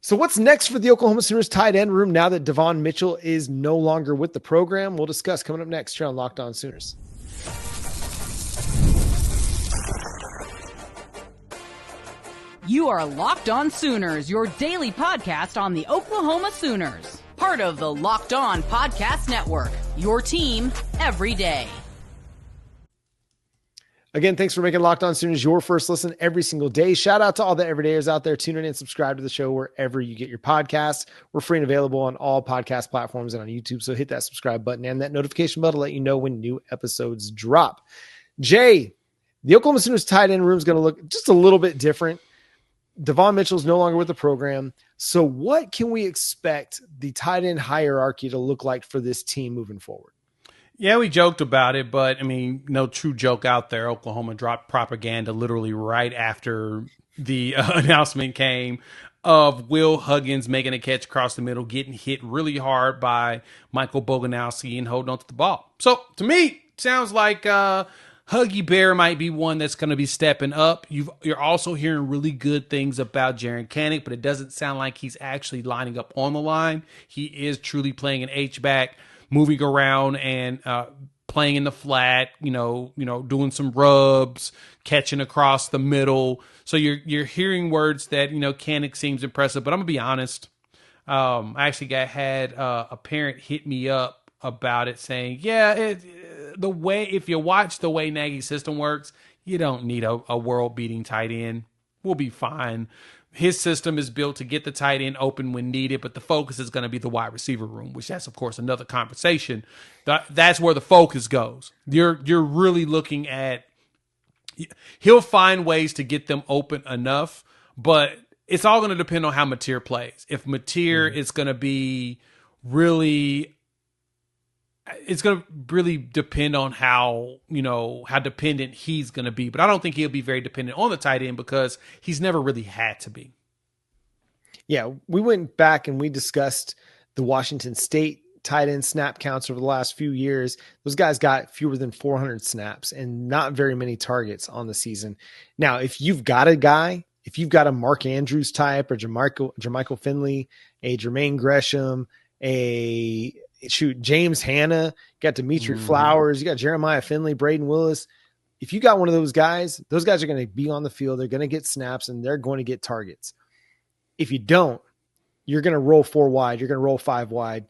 So what's next for the Oklahoma Sooners tight end room now that Davon Mitchell is no longer with the program? We'll discuss coming up next here on Locked On Sooners. You are Locked On Sooners, your daily podcast on the Oklahoma Sooners. Part of the Locked On Podcast Network, your team every day. Again, thanks for making Locked On Sooners your first listen every single day. Shout out to all the everydayers out there. Tune in and subscribe to the show wherever you get your podcasts. We're free and available on all podcast platforms and on YouTube. So hit that subscribe button and that notification bell to let you know when new episodes drop. Jay, the Oklahoma Sooners tight end room is going to look just a little bit different. Davon Mitchell is no longer with the program. So what can we expect the tight end hierarchy to look like for this team moving forward? Yeah, we joked about it, but I mean, no true joke out there. Oklahoma dropped propaganda literally right after the announcement came of Will Huggins making a catch across the middle, getting hit really hard by Michael Boganowski and holding on to the ball. So to me, sounds like Huggy Bear might be one that's going to be stepping up. You're also hearing really good things about Jaren Kanak, but it doesn't sound like he's actually lining up on the line. He is truly playing an H-back, moving around and playing in the flat, doing some rubs, catching across the middle. So you're hearing words that, Kanak seems impressive, but I'm going to be honest. I actually had a parent hit me up about it saying, if you watch the way Nagy's system works, you don't need a world-beating tight end. We'll be fine. His system is built to get the tight end open when needed, but the focus is going to be the wide receiver room, which that's, of course, another conversation. That's where the focus goes. You're really looking at – he'll find ways to get them open enough, but it's all going to depend on how Mateer plays. If Mateer is going to be really – it's going to really depend on how dependent he's going to be. But I don't think he'll be very dependent on the tight end because he's never really had to be. Yeah, we went back and we discussed the Washington State tight end snap counts over the last few years. Those guys got fewer than 400 snaps and not very many targets on the season. Now, if you've got a Mark Andrews type or Jermichael Finley, a Jermaine Gresham, James Hanna, got Demetri Flowers, you got Jeremiah Finley, Braden Willis. If you got one of those guys are going to be on the field. They're going to get snaps and they're going to get targets. If you don't, you're going to roll 4 wide. You're going to roll 5 wide,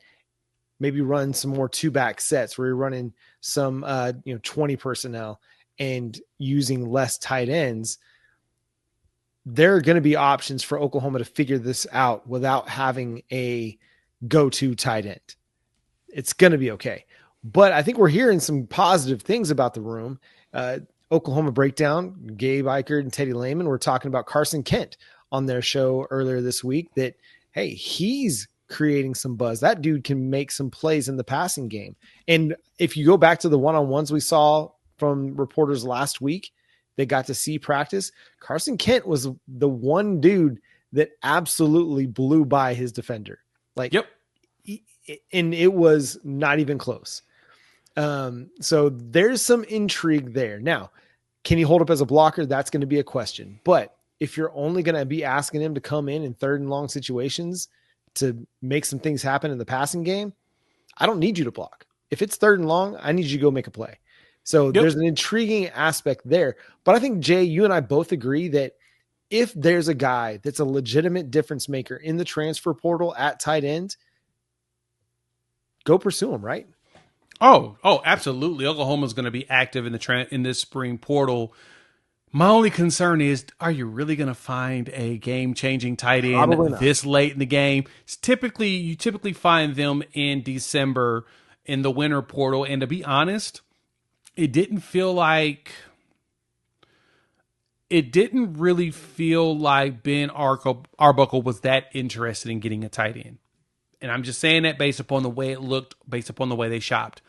maybe run some more 2-back sets where you're running some, 20 personnel and using less tight ends. There are going to be options for Oklahoma to figure this out without having a go-to tight end. It's going to be okay. But I think we're hearing some positive things about the room. Oklahoma Breakdown, Gabe Eichert and Teddy Lehman were talking about Carson Kent on their show earlier this week that, hey, he's creating some buzz. That dude can make some plays in the passing game. And if you go back to the one-on-ones we saw from reporters last week, they got to see practice. Carson Kent was the one dude that absolutely blew by his defender. Yep. And it was not even close. So there's some intrigue there. Now, can he hold up as a blocker? That's going to be a question. But if you're only going to be asking him to come in third and long situations to make some things happen in the passing game, I don't need you to block. If it's 3rd and long, I need you to go make a play. So There's an intriguing aspect there. But I think, Jay, you and I both agree that if there's a guy that's a legitimate difference maker in the transfer portal at tight end, go pursue him, right? Oh, absolutely. Oklahoma's going to be active in this spring portal. My only concern is, are you really going to find a game-changing tight end this late in the game? You typically find them in December in the winter portal. And to be honest, it didn't really feel like Ben Arbuckle was that interested in getting a tight end. And I'm just saying that based upon the way it looked, based upon the way they shopped.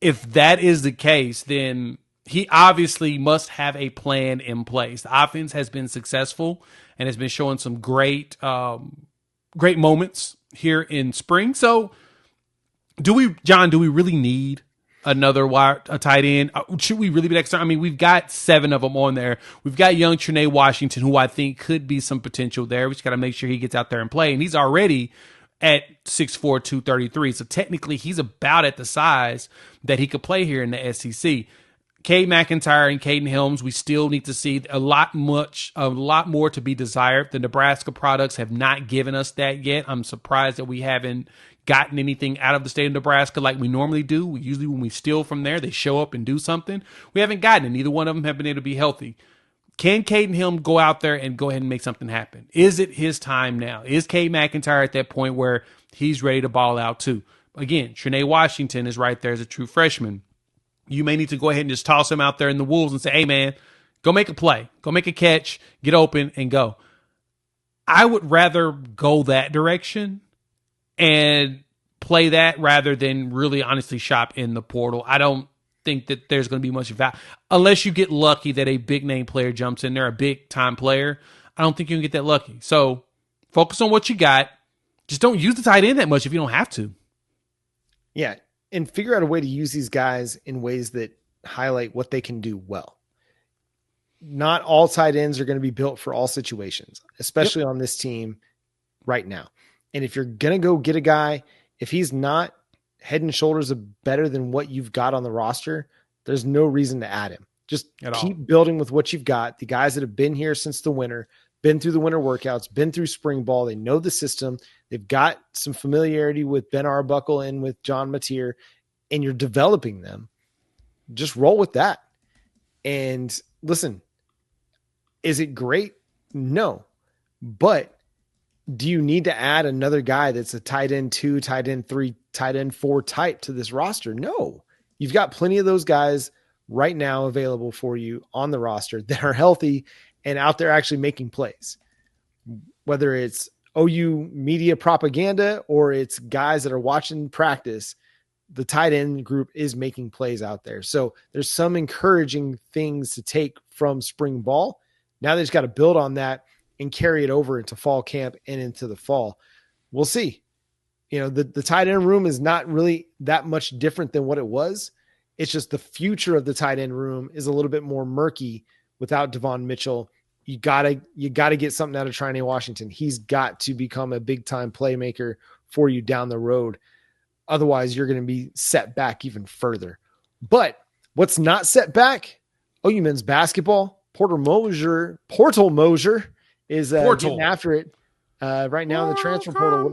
If that is the case, then he obviously must have a plan in place. The offense has been successful and has been showing some great moments here in spring. So do we really need a tight end. Should we really be that concerned? I mean, we've got 7 of them on there. We've got young Trinae Washington, who I think could be some potential there. We just got to make sure he gets out there and play. And he's already at 6'4", 233. So technically he's about at the size that he could play here in the SEC. Cade McIntyre and Caden Helms, we still need to see a lot more to be desired. The Nebraska products have not given us that yet. I'm surprised that we haven't gotten anything out of the state of Nebraska like we normally do. Usually when we steal from there, they show up and do something. We haven't gotten it. Neither one of them have been able to be healthy. Can Caden Helms go out there and go ahead and make something happen? Is it his time now? Is Cade McIntyre at that point where he's ready to ball out too? Again, Trinae Washington is right there as a true freshman. You may need to go ahead and just toss him out there in the wolves and say, hey, man, go make a play. Go make a catch, get open, and go. I would rather go that direction and play that rather than really honestly shop in the portal. I don't think that there's going to be much value. Unless you get lucky that a big-name player jumps in there, a big-time player, I don't think you can get that lucky. So focus on what you got. Just don't use the tight end that much if you don't have to. Yeah. And figure out a way to use these guys in ways that highlight what they can do well. Not all tight ends are going to be built for all situations, especially on this team right now. And if you're going to go get a guy, if he's not head and shoulders better than what you've got on the roster, there's no reason to add him. Just keep building with what you've got. The guys that have been here since the winter, been through the winter workouts, been through spring ball. They know the system. They've got some familiarity with Ben Arbuckle and with John Mateer, and you're developing them. Just roll with that. And listen, is it great? No. But do you need to add another guy that's a tight end 2, tight end 3, tight end 4 type to this roster? No. You've got plenty of those guys right now available for you on the roster that are healthy and out there actually making plays. Whether it's OU media propaganda or it's guys that are watching practice, the tight end group is making plays out there. So there's some encouraging things to take from spring ball. Now they just got to build on that and carry it over into fall camp and into the fall. We'll see. You know, the tight end room is not really that much different than what it was. It's just the future of the tight end room is a little bit more murky without Davon Mitchell. You gotta get something out of Trinae Washington. He's got to become a big time playmaker for you down the road. Otherwise, you're going to be set back even further. But what's not set back? OU men's basketball. Portal Moser is getting after it right now in the transfer portal.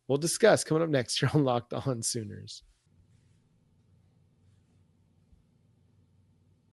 We'll discuss coming up next here on Locked On Sooners.